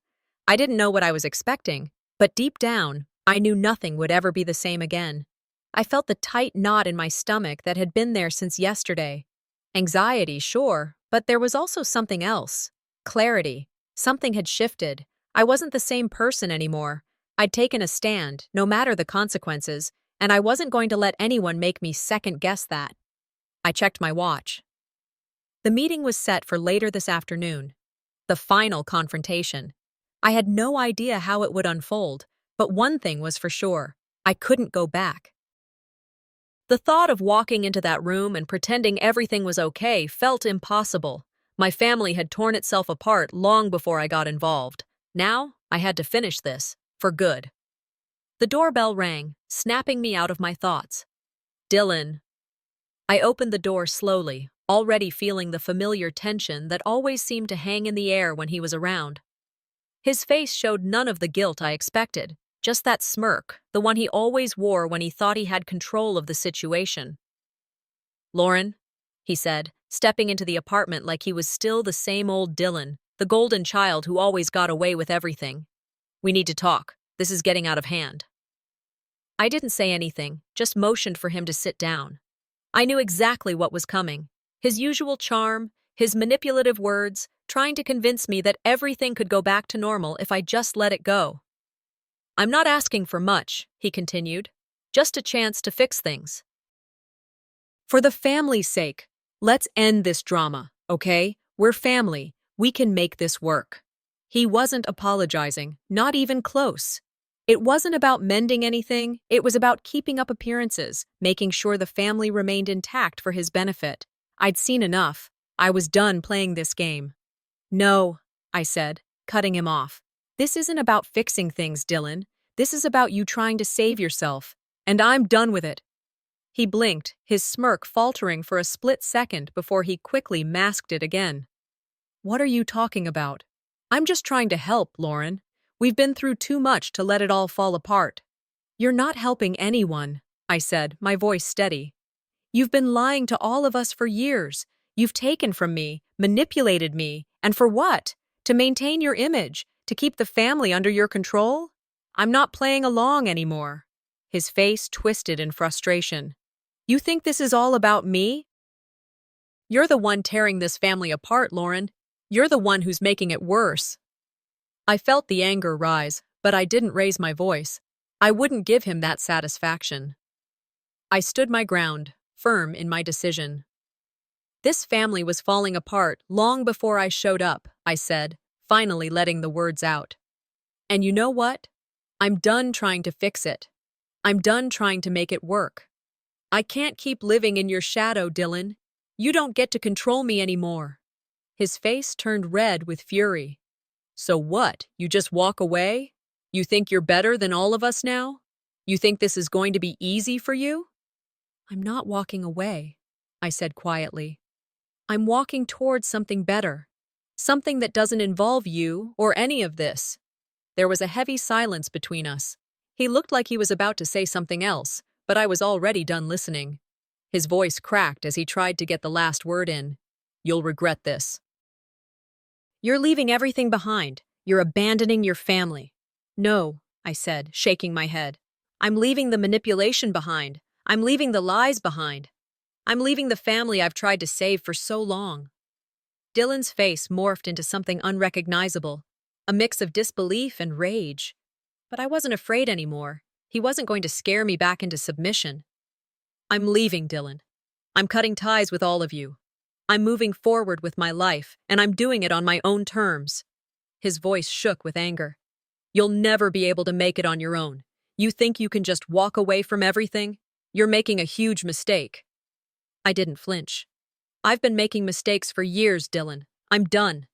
I didn't know what I was expecting, but deep down, I knew nothing would ever be the same again. I felt the tight knot in my stomach that had been there since yesterday. Anxiety, sure, but there was also something else. Clarity. Something had shifted. I wasn't the same person anymore. I'd taken a stand, no matter the consequences, and I wasn't going to let anyone make me second-guess that. I checked my watch. The meeting was set for later this afternoon. The final confrontation. I had no idea how it would unfold, but one thing was for sure. I couldn't go back. The thought of walking into that room and pretending everything was okay felt impossible. My family had torn itself apart long before I got involved. Now, I had to finish this, for good. The doorbell rang, snapping me out of my thoughts. Dylan. I opened the door slowly, already feeling the familiar tension that always seemed to hang in the air when he was around. His face showed none of the guilt I expected, just that smirk, the one he always wore when he thought he had control of the situation. Lauren, he said, stepping into the apartment like he was still the same old Dylan, the golden child who always got away with everything. We need to talk. This is getting out of hand. I didn't say anything, just motioned for him to sit down. I knew exactly what was coming. His usual charm, his manipulative words, trying to convince me that everything could go back to normal if I just let it go. I'm not asking for much, he continued. Just a chance to fix things. For the family's sake, let's end this drama, okay? We're family. We can make this work. He wasn't apologizing, not even close. It wasn't about mending anything, it was about keeping up appearances, making sure the family remained intact for his benefit. I'd seen enough. I was done playing this game. No, I said, cutting him off. This isn't about fixing things, Dylan. This is about you trying to save yourself. And I'm done with it. He blinked, his smirk faltering for a split second before he quickly masked it again. What are you talking about? I'm just trying to help, Lauren. We've been through too much to let it all fall apart. You're not helping anyone, I said, my voice steady. You've been lying to all of us for years. You've taken from me, manipulated me, and for what? To maintain your image, to keep the family under your control? I'm not playing along anymore. His face twisted in frustration. You think this is all about me? You're the one tearing this family apart, Lauren. You're the one who's making it worse. I felt the anger rise, but I didn't raise my voice. I wouldn't give him that satisfaction. I stood my ground, firm in my decision. This family was falling apart long before I showed up, I said, finally letting the words out. And you know what? I'm done trying to fix it. I'm done trying to make it work. I can't keep living in your shadow, Dylan. You don't get to control me anymore. His face turned red with fury. So what, you just walk away? You think you're better than all of us now? You think this is going to be easy for you? I'm not walking away, I said quietly. I'm walking towards something better. Something that doesn't involve you or any of this. There was a heavy silence between us. He looked like he was about to say something else, but I was already done listening. His voice cracked as he tried to get the last word in. You'll regret this. You're leaving everything behind. You're abandoning your family. No, I said, shaking my head. I'm leaving the manipulation behind. I'm leaving the lies behind. I'm leaving the family I've tried to save for so long. Dylan's face morphed into something unrecognizable, a mix of disbelief and rage. But I wasn't afraid anymore. He wasn't going to scare me back into submission. I'm leaving, Dylan. I'm cutting ties with all of you. I'm moving forward with my life, and I'm doing it on my own terms. His voice shook with anger. You'll never be able to make it on your own. You think you can just walk away from everything? You're making a huge mistake. I didn't flinch. I've been making mistakes for years, Dylan. I'm done.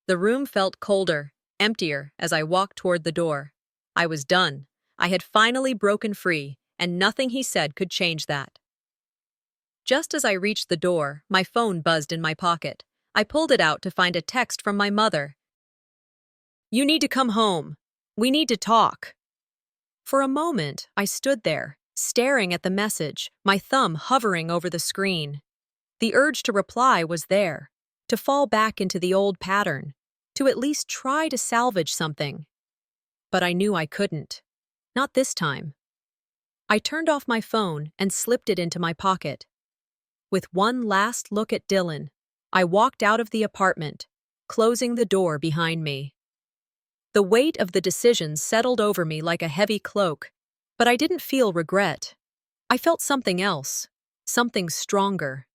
The room felt colder, emptier as I walked toward the door. I was done. I had finally broken free, and nothing he said could change that. Just as I reached the door, my phone buzzed in my pocket. I pulled it out to find a text from my mother. You need to come home. We need to talk. For a moment, I stood there, staring at the message, my thumb hovering over the screen. The urge to reply was there, to fall back into the old pattern, to at least try to salvage something. But I knew I couldn't. Not this time. I turned off my phone and slipped it into my pocket. With one last look at Dylan, I walked out of the apartment, closing the door behind me. The weight of the decision settled over me like a heavy cloak, but I didn't feel regret. I felt something else, something stronger.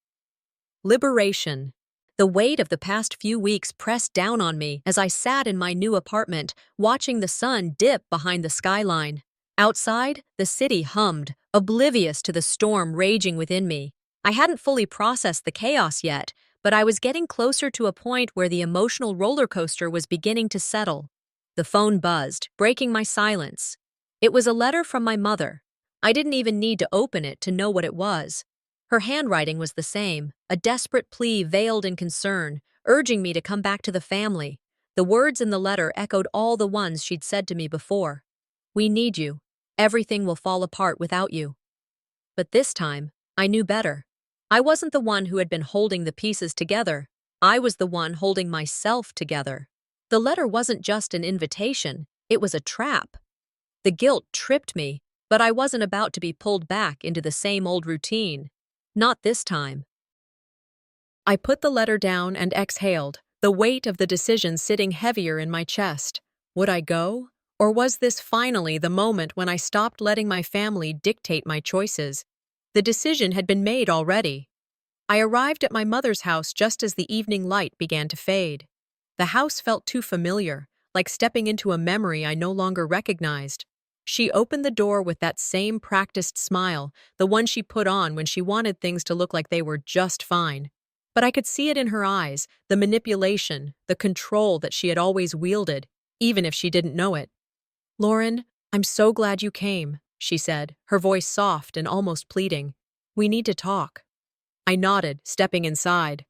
Liberation. The weight of the past few weeks pressed down on me as I sat in my new apartment, watching the sun dip behind the skyline. Outside, the city hummed, oblivious to the storm raging within me. I hadn't fully processed the chaos yet, but I was getting closer to a point where the emotional roller coaster was beginning to settle. The phone buzzed, breaking my silence. It was a letter from my mother. I didn't even need to open it to know what it was. Her handwriting was the same, a desperate plea veiled in concern, urging me to come back to the family. The words in the letter echoed all the ones she'd said to me before. We need you. Everything will fall apart without you. But this time, I knew better. I wasn't the one who had been holding the pieces together. I was the one holding myself together. The letter wasn't just an invitation, it was a trap. The guilt tripped me, but I wasn't about to be pulled back into the same old routine. Not this time. I put the letter down and exhaled, the weight of the decision sitting heavier in my chest. Would I go? Or was this finally the moment when I stopped letting my family dictate my choices? The decision had been made already. I arrived at my mother's house just as the evening light began to fade. The house felt too familiar, like stepping into a memory I no longer recognized. She opened the door with that same practiced smile, the one she put on when she wanted things to look like they were just fine. But I could see it in her eyes, the manipulation, the control that she had always wielded, even if she didn't know it. "Lauren, I'm so glad you came," she said, her voice soft and almost pleading. "We need to talk." I nodded, stepping inside.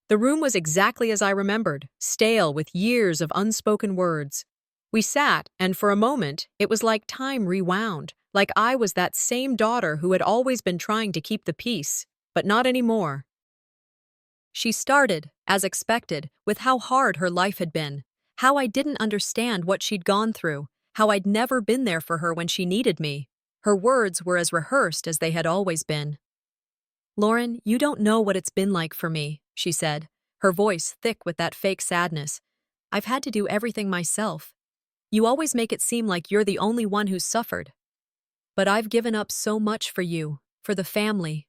The room was exactly as I remembered, stale with years of unspoken words. We sat, and for a moment, it was like time rewound, like I was that same daughter who had always been trying to keep the peace, but not anymore. She started, as expected, with how hard her life had been, how I didn't understand what she'd gone through, how I'd never been there for her when she needed me. Her words were as rehearsed as they had always been. "Lauren, you don't know what it's been like for me," she said, her voice thick with that fake sadness. "I've had to do everything myself. You always make it seem like you're the only one who's suffered. But I've given up so much for you, for the family."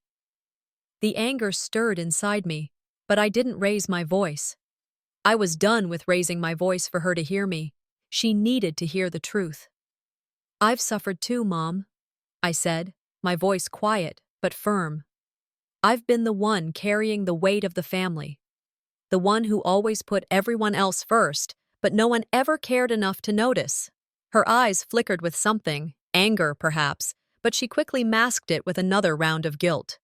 The anger stirred inside me, but I didn't raise my voice. I was done with raising my voice for her to hear me. She needed to hear the truth. "I've suffered too, Mom," I said, my voice quiet but firm. "I've been the one carrying the weight of the family. The one who always put everyone else first, but no one ever cared enough to notice." Her eyes flickered with something, anger perhaps, but she quickly masked it with another round of guilt.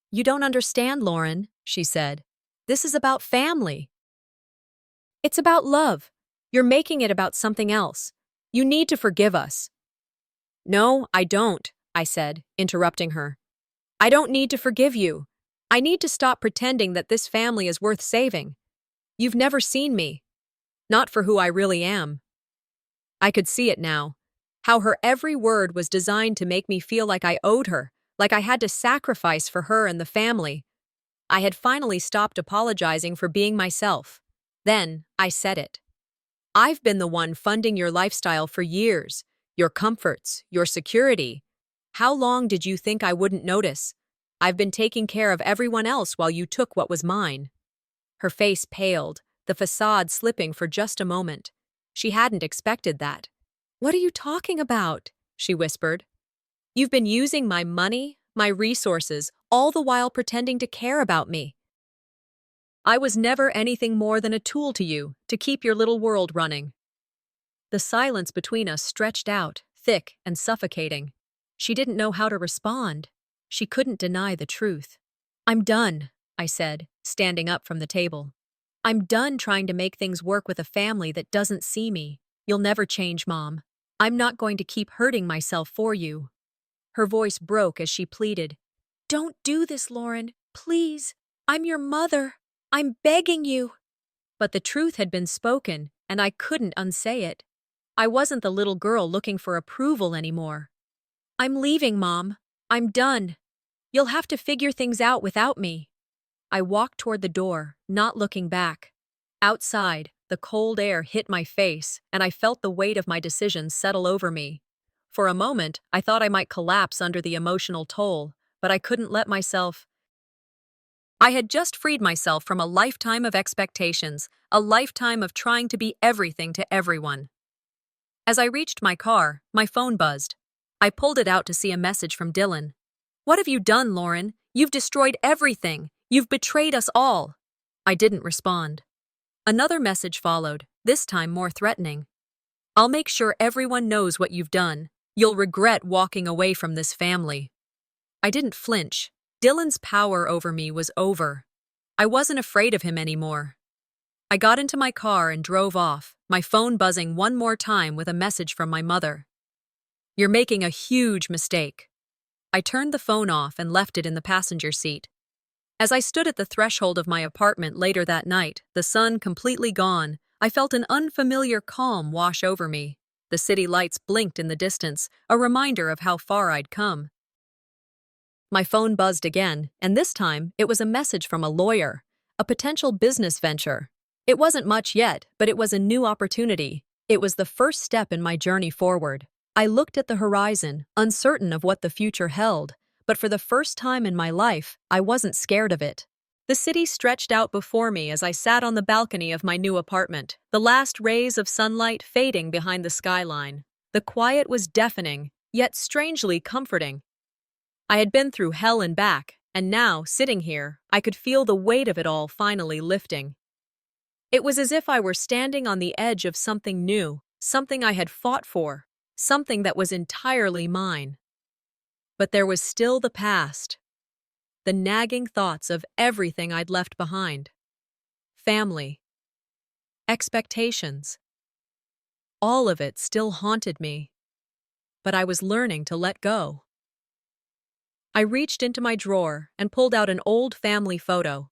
"You don't understand, Lauren," she said. "This is about family. It's about love. You're making it about something else. You need to forgive us." "No, I don't," I said, interrupting her. "I don't need to forgive you. I need to stop pretending that this family is worth saving. You've never seen me. Not for who I really am." I could see it now. How her every word was designed to make me feel like I owed her, like I had to sacrifice for her and the family. I had finally stopped apologizing for being myself. Then, I said it. "I've been the one funding your lifestyle for years, your comforts, your security. How long did you think I wouldn't notice? I've been taking care of everyone else while you took what was mine." Her face paled, the facade slipping for just a moment. She hadn't expected that. "What are you talking about?" she whispered. "You've been using my money, my resources, all the while pretending to care about me. I was never anything more than a tool to you, to keep your little world running." The silence between us stretched out, thick and suffocating. She didn't know how to respond. She couldn't deny the truth. "I'm done," I said, standing up from the table. "I'm done trying to make things work with a family that doesn't see me. You'll never change, Mom. I'm not going to keep hurting myself for you." Her voice broke as she pleaded. "Don't do this, Lauren. Please. I'm your mother. I'm begging you." But the truth had been spoken, and I couldn't unsay it. I wasn't the little girl looking for approval anymore. "I'm leaving, Mom. I'm done. You'll have to figure things out without me." I walked toward the door, not looking back. Outside, the cold air hit my face, and I felt the weight of my decision settle over me. For a moment, I thought I might collapse under the emotional toll, but I couldn't let myself. I had just freed myself from a lifetime of expectations, a lifetime of trying to be everything to everyone. As I reached my car, my phone buzzed. I pulled it out to see a message from Dylan. "What have you done, Lauren? You've destroyed everything. You've betrayed us all." I didn't respond. Another message followed, this time more threatening. "I'll make sure everyone knows what you've done. You'll regret walking away from this family." I didn't flinch. Dylan's power over me was over. I wasn't afraid of him anymore. I got into my car and drove off, my phone buzzing one more time with a message from my mother. "You're making a huge mistake." I turned the phone off and left it in the passenger seat. As I stood at the threshold of my apartment later that night, the sun completely gone, I felt an unfamiliar calm wash over me. The city lights blinked in the distance, a reminder of how far I'd come. My phone buzzed again, and this time it was a message from a lawyer, a potential business venture. It wasn't much yet, but it was a new opportunity. It was the first step in my journey forward. I looked at the horizon, uncertain of what the future held, but for the first time in my life, I wasn't scared of it. The city stretched out before me as I sat on the balcony of my new apartment, the last rays of sunlight fading behind the skyline. The quiet was deafening, yet strangely comforting. I had been through hell and back, and now, sitting here, I could feel the weight of it all finally lifting. It was as if I were standing on the edge of something new, something I had fought for, something that was entirely mine. But there was still the past, the nagging thoughts of everything I'd left behind. Family, expectations. All of it still haunted me, but I was learning to let go. I reached into my drawer and pulled out an old family photo,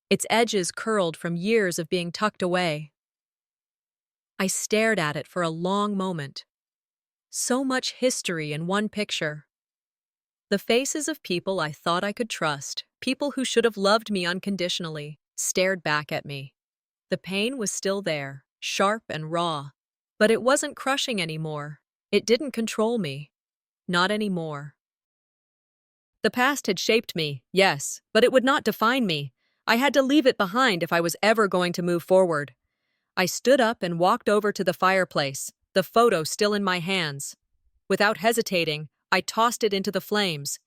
its edges curled from years of being tucked away. I stared at it for a long moment. So much history in one picture. The faces of people I thought I could trust, people who should have loved me unconditionally, stared back at me. The pain was still there, sharp and raw, but it wasn't crushing anymore. It didn't control me. Not anymore. The past had shaped me, yes, but it would not define me. I had to leave it behind if I was ever going to move forward. I stood up and walked over to the fireplace, the photo still in my hands. Without hesitating, I tossed it into the flames.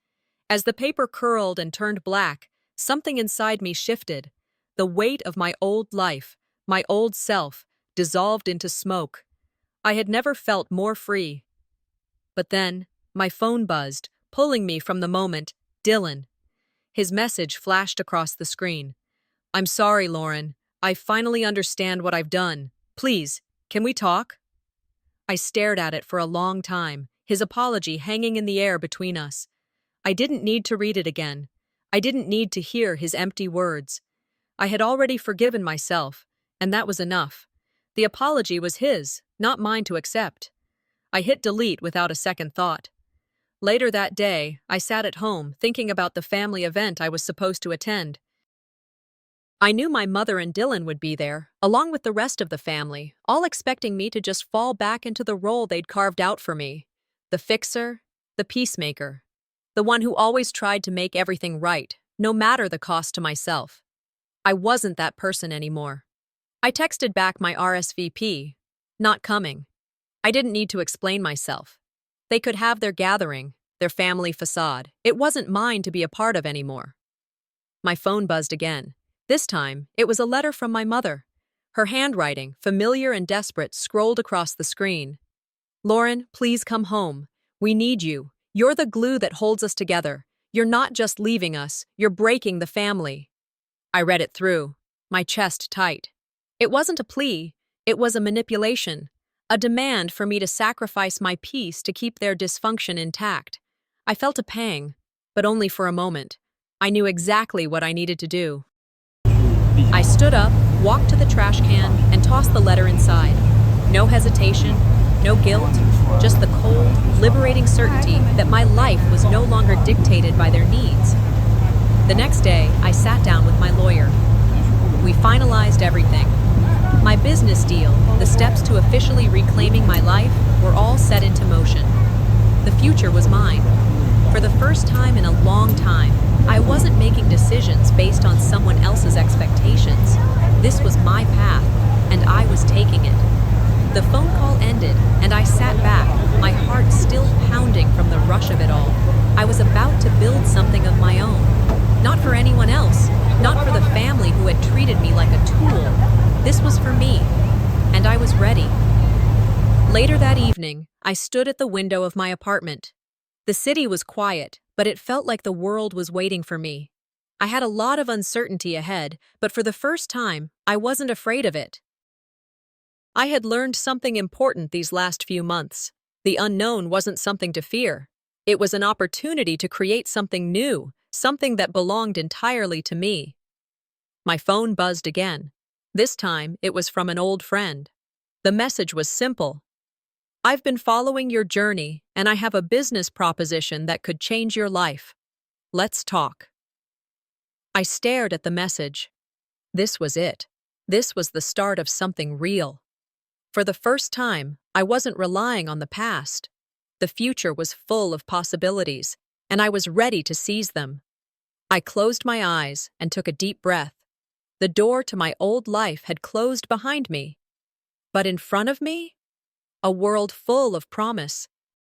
As the paper curled and turned black, something inside me shifted. The weight of my old life, my old self, dissolved into smoke. I had never felt more free. But then, my phone buzzed, pulling me from the moment. Dylan. His message flashed across the screen. "I'm sorry, Lauren. I finally understand what I've done. Please, can we talk?" I stared at it for a long time, his apology hanging in the air between us. I didn't need to read it again. I didn't need to hear his empty words. I had already forgiven myself, and that was enough. The apology was his, not mine to accept. I hit delete without a second thought. Later that day, I sat at home, thinking about the family event I was supposed to attend. I knew my mother and Dylan would be there, along with the rest of the family, all expecting me to just fall back into the role they'd carved out for me. The fixer, the peacemaker, the one who always tried to make everything right, no matter the cost to myself. I wasn't that person anymore. I texted back my RSVP. Not coming. I didn't need to explain myself. They could have their gathering, their family facade. It wasn't mine to be a part of anymore. My phone buzzed again. This time, it was a letter from my mother. Her handwriting, familiar and desperate, scrolled across the screen. "Lauren, please come home. We need you. You're the glue that holds us together. You're not just leaving us, you're breaking the family." I read it through, my chest tight. It wasn't a plea, it was a manipulation, a demand for me to sacrifice my peace to keep their dysfunction intact. I felt a pang, but only for a moment. I knew exactly what I needed to do. I stood up, walked to the trash can, and tossed the letter inside. No hesitation, no guilt, just the cold, liberating certainty that my life was no longer dictated by their needs. The next day, I sat down with my lawyer. We finalized everything. My business deal, the steps to officially reclaiming my life, were all set into motion. The future was mine. For the first time in a long time, I wasn't making decisions based on someone else's expectations. This was my path, and I was taking it. The phone call ended, and I sat back, my heart still pounding from the rush of it all. I was about to build something of my own. Not for anyone else, not for the family who had treated me like a tool. This was for me, and I was ready. Later that evening, I stood at the window of my apartment. The city was quiet, but it felt like the world was waiting for me. I had a lot of uncertainty ahead, but for the first time, I wasn't afraid of it. I had learned something important these last few months. The unknown wasn't something to fear. It was an opportunity to create something new, something that belonged entirely to me. My phone buzzed again. This time, it was from an old friend. The message was simple. "I've been following your journey, and I have a business proposition that could change your life." Let's talk. I stared at the message. This was it. This was the start of something real. For the first time, I wasn't relying on the past. The future was full of possibilities, and I was ready to seize them. I closed my eyes and took a deep breath. The door to my old life had closed behind me. But in front of me, a world full of promise.